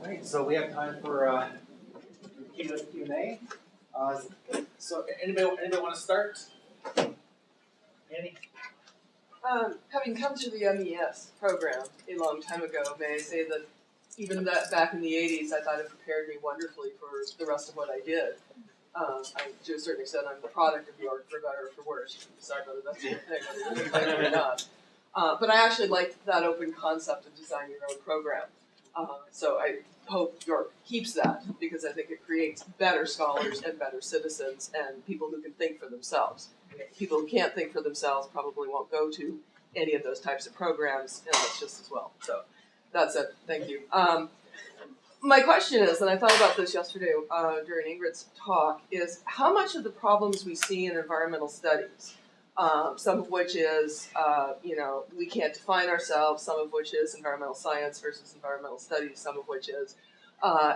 Right, so we have time for Q&A. So anybody want to start? Annie? Having come to the MES program a long time ago, may I say that even that back in the 80s, I thought it prepared me wonderfully for the rest of what I did. To a certain extent, I'm the product of York, for better or for worse. You can decide whether that's a good thing or not. But I actually liked that open concept of designing your own program. So I hope York keeps that, because I think it creates better scholars and better citizens and people who can think for themselves. People who can't think for themselves probably won't go to any of those types of programs, and that's just as well. So that's it. Thank you. My question is, and I thought about this yesterday during Ingrid's talk, is how much of the problems we see in environmental studies, some of which is, we can't define ourselves, some of which is environmental science versus environmental studies, some of which is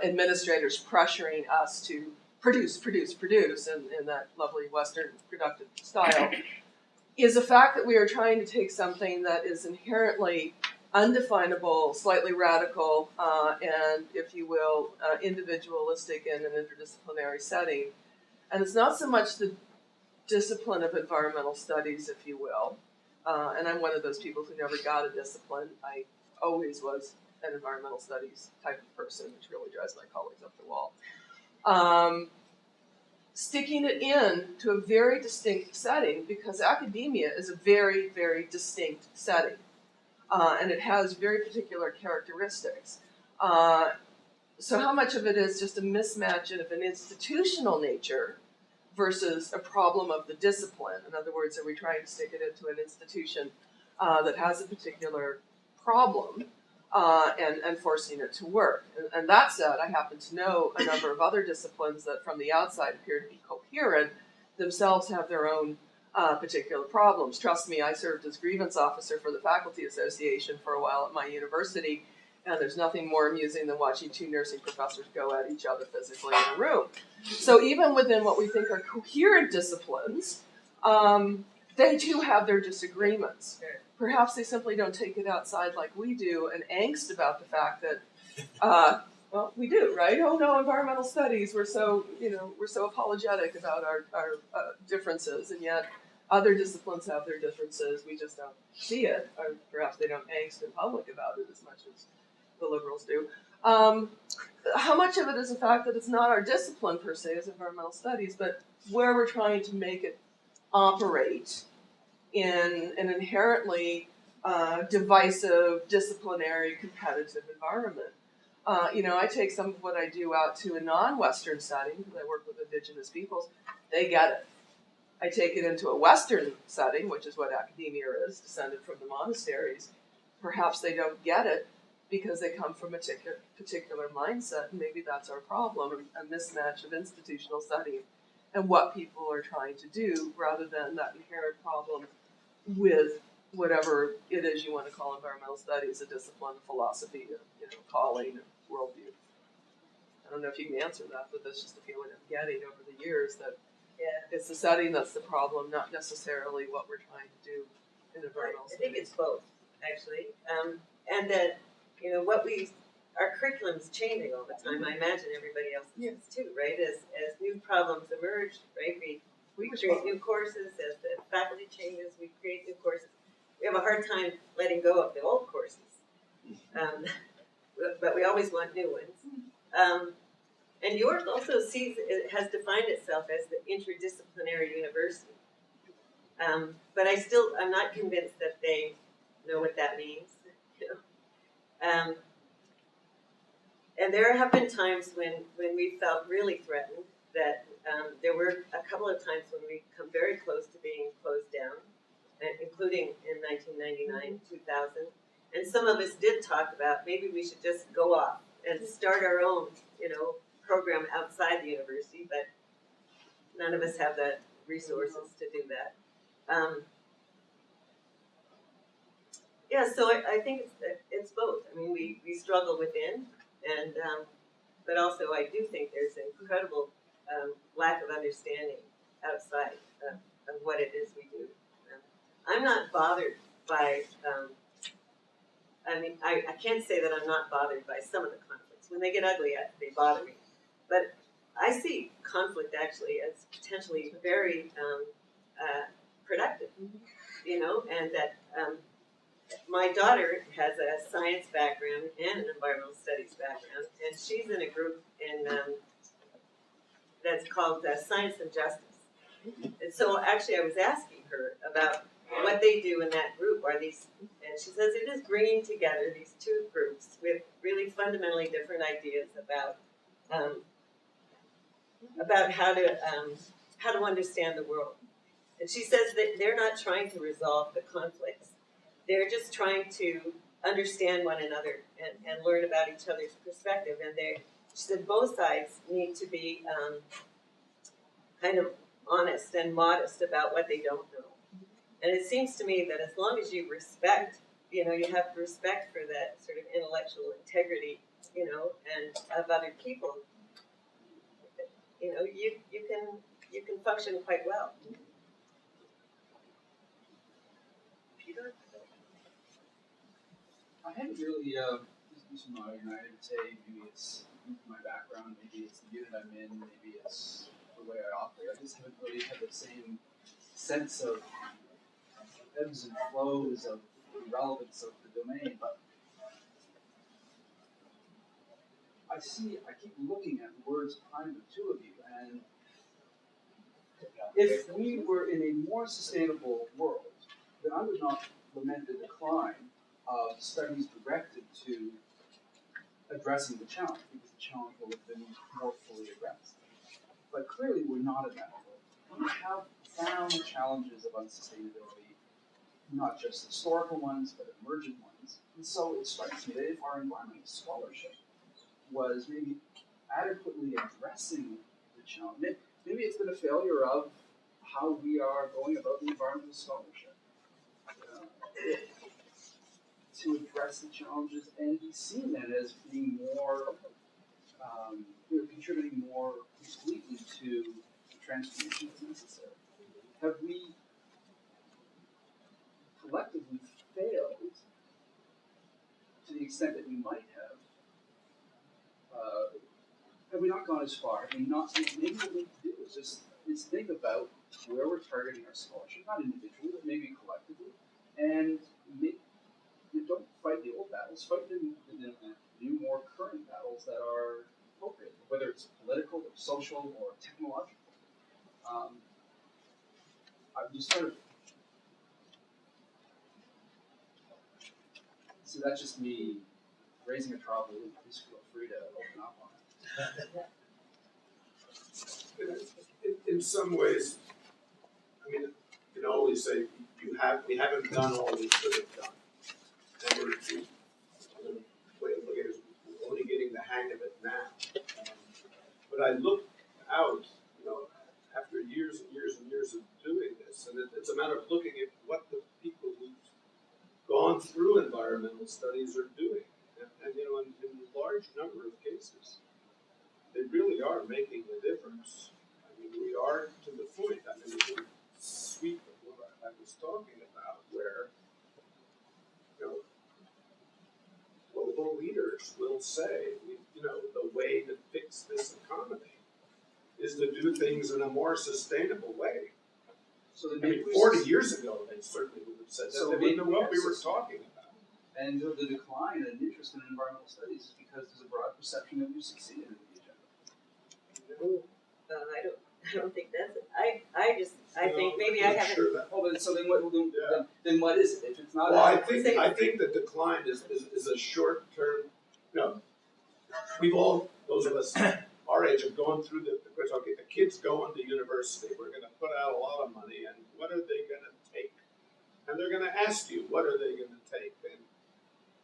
administrators pressuring us to produce in that lovely Western productive style, is the fact that we are trying to take something that is inherently undefinable, slightly radical, and, if you will, individualistic in an interdisciplinary setting. And it's not so much the discipline of environmental studies, if you will, and I'm one of those people who never got a discipline. I always was an environmental studies type of person, which really drives my colleagues up the wall. Sticking it in to a very distinct setting, because academia is a very, very distinct setting, and it has very particular characteristics. So how much of it is just a mismatch of an institutional nature versus a problem of the discipline? In other words, are we trying to stick it into an institution that has a particular problem and forcing it to work? And that said, I happen to know a number of other disciplines that from the outside appear to be coherent, themselves have their own particular problems. Trust me, I served as grievance officer for the Faculty Association for a while at my university, and there's nothing more amusing than watching two nursing professors go at each other physically in a room. So even within what we think are coherent disciplines, they too have their disagreements. Perhaps they simply don't take it outside like we do, and angst about the fact that, well, we do, right? Oh no, environmental studies, we're so apologetic about our differences, and yet other disciplines have their differences. We just don't see it, or perhaps they don't angst in public about it as much as the liberals do. How much of it is the fact that it's not our discipline per se as environmental studies, but where we're trying to make it operate in an inherently divisive, disciplinary, competitive environment. I take some of what I do out to a non-Western setting, because I work with indigenous peoples. They get it. I take it into a Western setting, which is what academia is, descended from the monasteries. Perhaps they don't get it because they come from a particular mindset, and maybe that's our problem, a mismatch of institutional setting and what people are trying to do, rather than that inherent problem with whatever it is you want to call environmental studies, a discipline, a philosophy, calling, a worldview. I don't know if you can answer that, but that's just the feeling I'm getting over the years, that it's the setting that's the problem, not necessarily what we're trying to do in environmental studies. I think it's both, actually. And that, our curriculum's changing all the time. I imagine everybody else is too, right? As new problems emerge, right? We create new courses. As the faculty changes, we create new courses. We have a hard time letting go of the old courses. But we always want new ones. And York also has defined itself as the interdisciplinary university. But I'm not convinced that they know what that means. And there have been times when we felt really threatened, that there were a couple of times when we come very close to being closed down, including in 1999, 2000. And some of us did talk about maybe we should just go off and start our own, program outside the university, but none of us have the resources to do that. So I think it's both. I mean, we struggle within, and but also I do think there's an incredible lack of understanding outside of what it is we do. I'm not bothered by, I can't say that I'm not bothered by some of the conflicts When they get ugly, they bother me. But I see conflict actually as potentially very productive, you know, and that my daughter has a science background and an environmental studies background, and she's in a group in that's called Science and Justice. And so actually I was asking her about what they do in that group. Are these, and she says it is bringing together these two groups with really fundamentally different ideas about how to understand the world. And she says that they're not trying to resolve the conflicts. They're just trying to understand one another and learn about each other's perspective. And she said both sides need to be kind of honest and modest about what they don't know. And it seems to me that as long as you respect, you know, you have respect for that sort of intellectual integrity, you know, and of other people, you know, you can function quite well. Peter? I hadn't really, this is my, and I would say maybe it's my background, maybe it's the unit I'm in, maybe it's the way I operate. I just haven't really had the same sense of ebbs and flows of the relevance of the domain, but I keep looking at the words behind the two of you, and if we were in a more sustainable world, then I would not lament the decline of studies directed to addressing the challenge, because the challenge will have been more fully addressed. But clearly we're not in that world. We have found challenges of unsustainability, not just historical ones, but emergent ones. And so it strikes me that if our environmental scholarship was maybe adequately addressing the challenge, maybe it's been a failure of how we are going about the environmental scholarship. To address the challenges and be seen then as being more, contributing more completely to the transformation that's necessary. Have we collectively failed to the extent that we might have? Have we not gone as far? Have we not? Maybe what we need to do is think about where we're targeting our scholarship, not individually, but maybe collectively, and don't fight the old battles, fight the new, more current battles that are appropriate, whether it's political or social or technological. I'm just sort of, so that's just me raising a trouble. Please feel free to open up on it. In some ways, I mean, you can always say we haven't done all we could have done. And the way of looking at it is we're only getting the hang of it now. But I look out, you know, after years and years and years of doing this, and it's a matter of looking at what the people who've gone through environmental studies are doing. And you know, in a large number of cases, they really are making a difference. I mean, we are to the point, I mean, the sweep of what I was talking about, where, you know, global leaders will say, you know, the way to fix this economy is to do things in a more sustainable way. So I mean, 40 years ago, they certainly would have said that. So They wouldn't know what we yes. were talking about. And the decline in interest in environmental studies is because there's a broad perception that we've succeeded in the agenda. I don't think that's it. I think maybe I haven't. Sure that. Oh, then what is it? If it's not, Well, I think the decline is a short term. You know, we've all, those of us our age, have gone through the okay, the kids going to university. We're going to put out a lot of money, and what are they going to take? And they're going to ask you, what are they going to take? And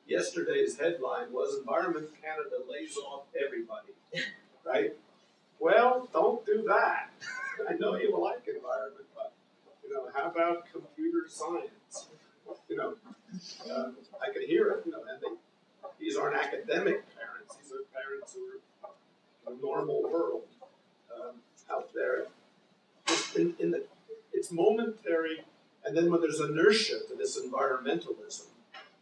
yesterday's headline was Environment Canada lays off everybody, right? Well, don't do that. I know you like environment, but, you know, how about computer science? You know, I can hear it, you know, and these aren't academic parents. These are parents who are in the normal world out there. It's momentary, and then when there's inertia to this environmentalism,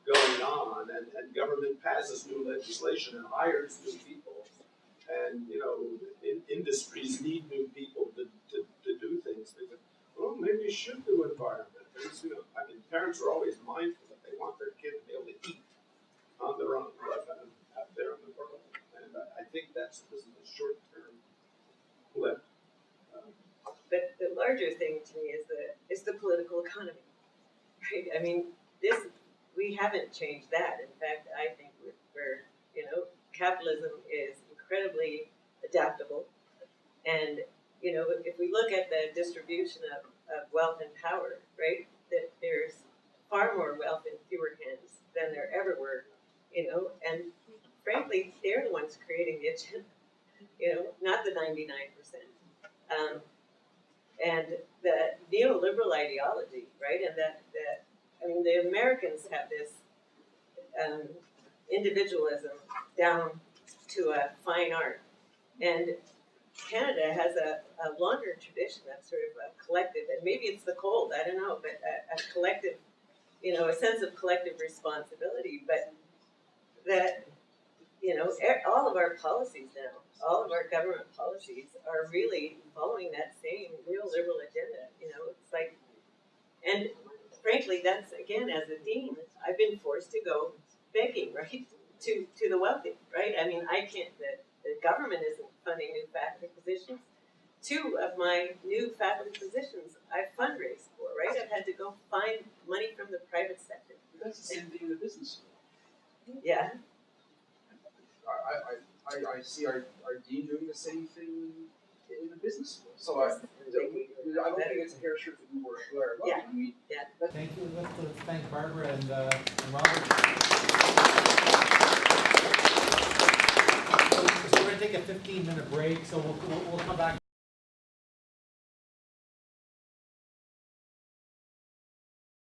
going on, and government passes new legislation and hires new people. And, you know, industries need new people to do things. They say, well, maybe you should do environment. There's, you know, I mean, parents are always mindful that they want their kid to be able to eat on their own, out there in the world. And I think this is a short-term blip. But the larger thing to me is the political economy, right? I mean, we haven't changed that. In fact, I think we're you know, capitalism is incredibly adaptable, and you know, if we look at the distribution of wealth and power, right, that there's far more wealth in fewer hands than there ever were, you know, and frankly, they're the ones creating the agenda, you know, not the 99%. And the neoliberal ideology, right, and I mean, the Americans have this individualism down to a fine art, and Canada has a longer tradition of sort of a collective, and maybe it's the cold, I don't know, but a collective, you know, a sense of collective responsibility, but that, you know, all of our policies now, all of our government policies are really following that same neoliberal agenda, you know, it's like, and frankly, that's, again, as a dean, I've been forced to go begging, right, to the wealthy, right? I mean, I can't, the government isn't funding new faculty positions. 2 of my new faculty positions I've fundraised for, right? I've had to go find money from the private sector. That's the same thing in the business school. Yeah. I see our dean doing the same thing in the business school. So I don't think it's a hair shirt that we wear alone. Yeah. I mean, Thank you. Let's thank Barbara and Robert. So we're going to take a 15-minute break, so we'll come back.